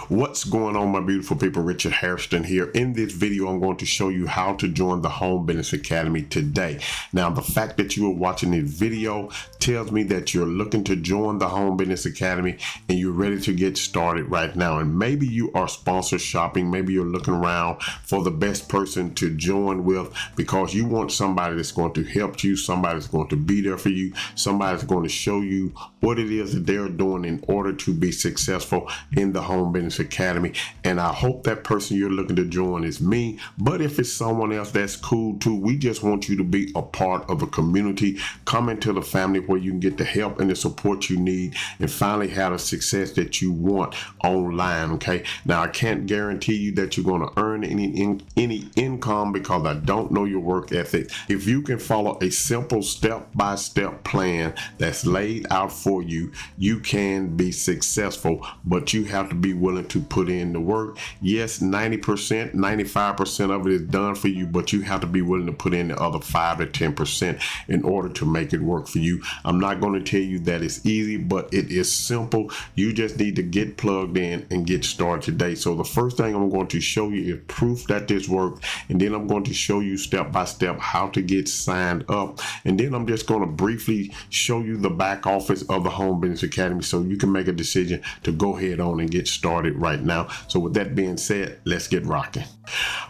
What's going on, my beautiful people? Richard Hairston here. In this video, I'm going to show you how to join the Home Business Academy today. Now, the fact that you are watching this video tells me that you're looking to join the Home Business Academy and you're ready to get started right now. And maybe you are sponsor shopping. Maybe you're looking around for the best person to join with because you want somebody that's going to help you, somebody that's going to be there for you, somebody that's going to show you what it is that they're doing in order to be successful in the Home Business Academy. And I hope that person you're looking to join is me, but if it's someone else, that's cool too. We just want you to be a part of a community, come into the family where you can get the help and the support you need and finally have the success that you want online. Okay, now I can't guarantee you that you're going to earn any income because I don't know your work ethic. If you can follow a simple step-by-step plan that's laid out for you, you can be successful, but you have to be willing to put in the work. Yes, 90%, 95% of it is done for you, but you have to be willing to put in the other 5 to 10% in order to make it work for you. I'm not going to tell you that it's easy, but it is simple. You just need to get plugged in and get started today. So the first thing I'm going to show you is proof that this works, and then I'm going to show you step by step how to get signed up, and then I'm just going to briefly show you the back office of the Home Business Academy so you can make a decision to go ahead on and get started right now. So with that being said, let's get rocking.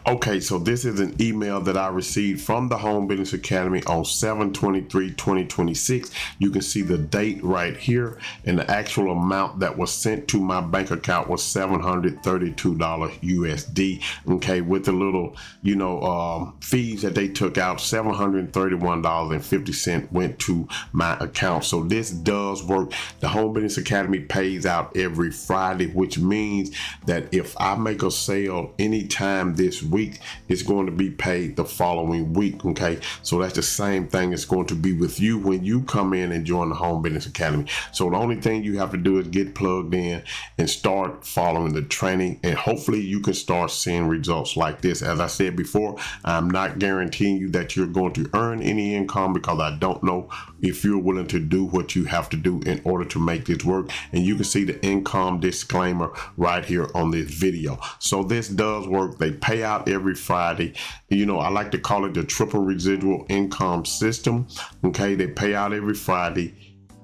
Okay, so this is an email that I received from the Home Business Academy on 7/23/2026. You can see the date right here, and the actual amount that was sent to my bank account was $732 USD. Okay, with the little fees that they took out, $731.50 went to my account. So this does work. The Home Business Academy pays out every Friday, which means that if I make a sale anytime this week, it's going to be paid the following week. Okay, so that's the same thing it's going to be with you when you come in and join the Home Business Academy. So the only thing you have to do is get plugged in and start following the training, and hopefully you can start seeing results like this. As I said before, I'm not guaranteeing you that you're going to earn any income because I don't know if you're willing to do what you have to do in order to make this work. And you can see the income disclaimer right here on this video. So this does work. They pay out every Friday. I like to call it the triple residual income system. Okay, they pay out every Friday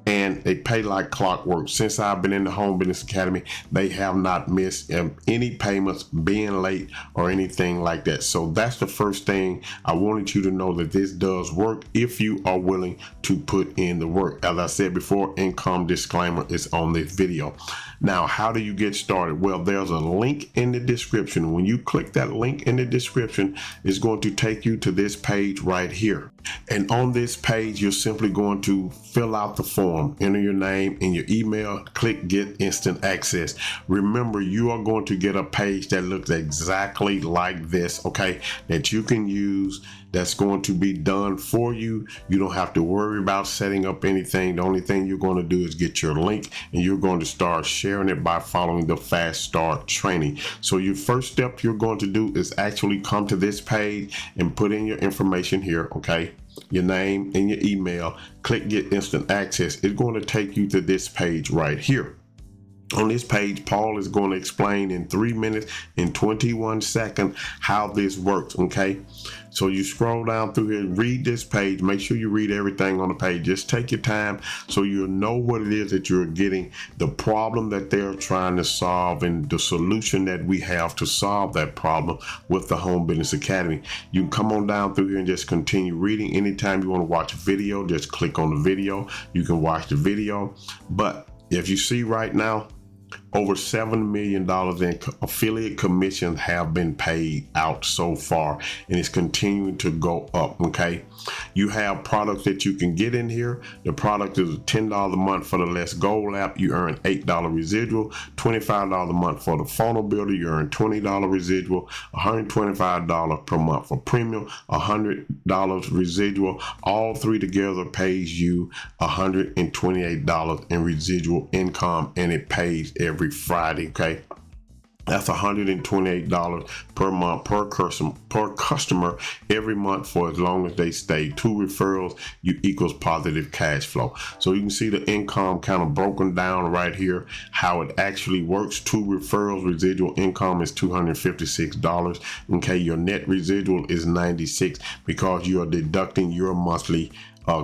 and they pay like clockwork. Since I've been in the Home Business Academy, they have not missed any payments, being late or anything like that. So that's the first thing I wanted you to know, that this does work if you are willing to put in the work. As I said before, income disclaimer is on this video. Now, how do you get started? Well, there's a link in the description. When you click that link in the description, it's going to take you to this page right here. And on this page, you're simply going to fill out the form, enter your name and your email, click get instant access. Remember, you are going to get a page that looks exactly like this, okay, that you can use, that's going to be done for you. You don't have to worry about setting up anything. The only thing you're going to do is get your link and you're going to start sharing it by following the fast start training. So your first step you're going to do is actually come to this page and put in your information here, okay, your name and your email, click get instant access. It's going to take you to this page right here. On this page, Paul is going to explain in 3 minutes and 21 seconds how this works, okay? So you scroll down through here, read this page, make sure you read everything on the page. Just take your time so you'll know what it is that you're getting, the problem that they're trying to solve, and the solution that we have to solve that problem with the Home Business Academy. You can come on down through here and just continue reading. Anytime you want to watch a video, just click on the video. You can watch the video. But if you see right now, over $7 million in affiliate commissions have been paid out so far, and it's continuing to go up. Okay, you have products that you can get in here. The product is $10 a month for the Let's Go app. You earn $8 residual. $25 a month for the funnel builder. You earn $20 residual. $125 per month for premium. $100 residual. All three together pays you $128 in residual income, and it pays every Friday. Okay, That's $128 per month per customer every month for as long as they stay. 2 referrals equals positive cash flow. So you can see the income kind of broken down right here, how it actually works. 2 referrals, residual income is $256. Okay, your net residual is $96 because you are deducting your monthly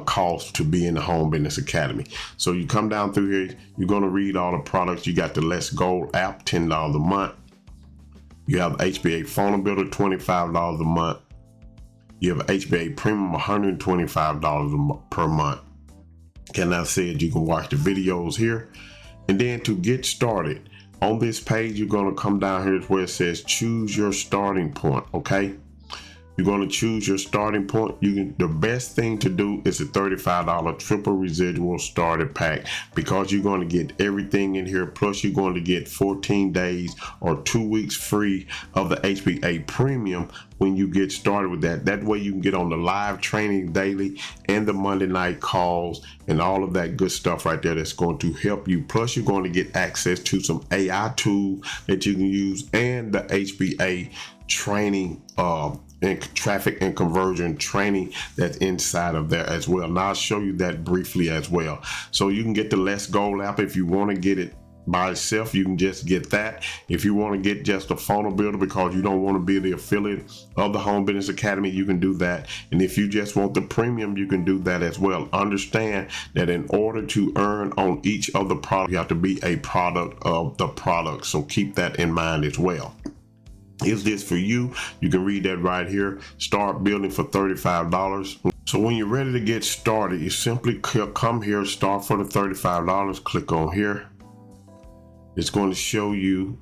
cost to be in the Home Business Academy. So you come down through here, you're going to read all the products. You got the Let's Gold app, $10 a month. You have HBA Phone Builder, $25 a month. You have HBA Premium, $125 per month. Can I say it? You can watch the videos here. And then to get started on this page, you're going to come down here where it says choose your starting point. Okay. You're going to choose your starting point. The best thing to do is a $35 triple residual starter pack, because you're going to get everything in here. Plus you're going to get 14 days or 2 weeks free of the HBA Premium when you get started with that. That way you can get on the live training daily and the Monday night calls and all of that good stuff right there that's going to help you. Plus you're going to get access to some AI tools that you can use and the HBA training and traffic and conversion training that's inside of there as well. Now I'll show you that briefly as well. So you can get the Let's Gold app. If you want to get it by itself, you can just get that. If you want to get just a funnel builder because you don't want to be the affiliate of the Home Business Academy, you can do that. And if you just want the premium, you can do that as well. Understand that in order to earn on each of the products, you have to be a product of the product. So keep that in mind as well. Is this for you? You can read that right here. Start building for $35. So when you're ready to get started, you simply come here, start for the $35. Click on here. It's going to show you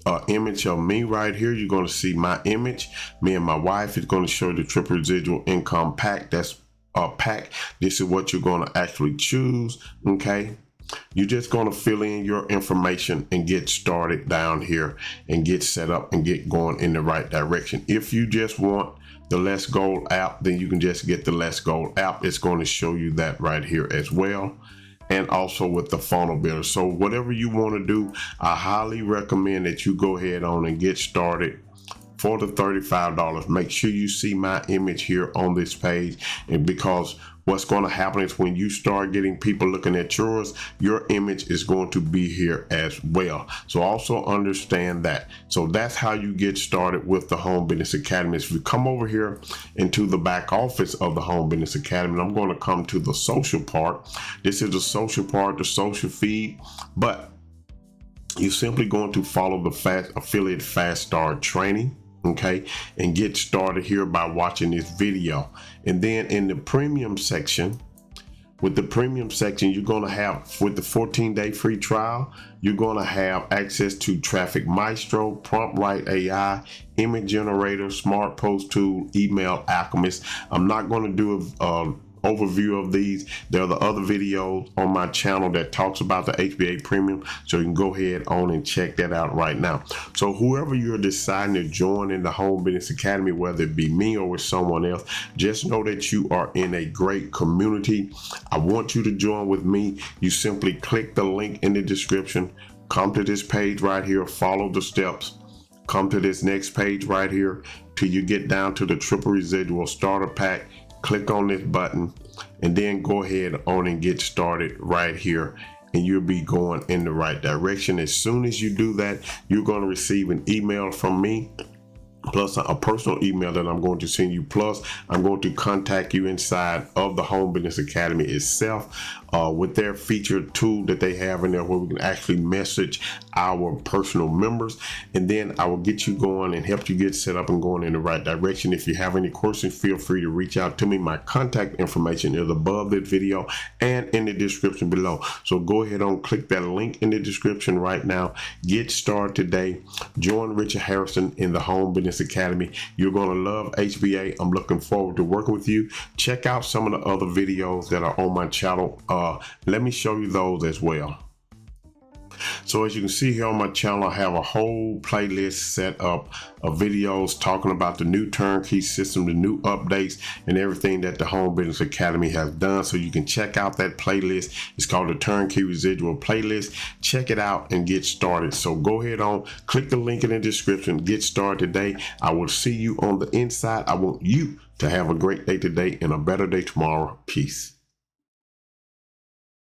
an image of me right here. You're going to see my image, me and my wife. It's going to show you the triple residual income pack. That's a pack. This is what you're going to actually choose. Okay. You're just going to fill in your information and get started down here and get set up and get going in the right direction. If you just want the Let's Gold app, then you can just get the Let's Gold app. It's going to show you that right here as well. And also with the funnel builder. So whatever you want to do, I highly recommend that you go ahead on and get started for the $35. Make sure you see my image here on this page, and because what's going to happen is when you start getting people looking at yours, your image is going to be here as well. So also understand that. So that's how you get started with the Home Business Academy. If you come over here into the back office of the Home Business Academy, I'm going to come to the social part. This is the social part, the social feed, but you're simply going to follow the affiliate fast start training. Okay, and get started here by watching this video. And then in the premium section, with the premium section, you're going to have, with the 14-day free trial, you're going to have access to Traffic Maestro, Prompt Write AI, Image Generator, Smart Post Tool, Email Alchemist. I'm not going to do a overview of these. There are the other videos on my channel that talks about the HBA Premium, so you can go ahead on and check that out right now. So whoever you're deciding to join in the Home Business Academy, whether it be me or with someone else, just know that you are in a great community. I want you to join with me. You simply click the link in the description, come to this page right here, follow the steps, come to this next page right here till you get down to the triple residual starter pack. Click on this button and then go ahead on and get started right here, and you'll be going in the right direction. As soon as you do that, you're going to receive an email from me, plus a personal email that I'm going to send you. Plus, I'm going to contact you inside of the Home Business Academy itself with their featured tool that they have in there where we can actually message our personal members. And then I will get you going and help you get set up and going in the right direction. If you have any questions, feel free to reach out to me. My contact information is above this video and in the description below. So go ahead and click that link in the description right now. Get started today. Join Richard Hairston in the Home Business Academy. You're going to love HBA. I'm looking forward to working with you. Check out some of the other videos that are on my channel. Let me show you those as well. So So as you can see here on my channel, I have a whole playlist set up of videos talking about the new turnkey system, the new updates, and everything that the Home Business Academy has done. So you can check out that playlist. It's called the Turnkey Residual Playlist. Check it out and get started. So go ahead on, click the link in the description, get started today. I will see you on the inside. I want you to have a great day today and a better day tomorrow. Peace.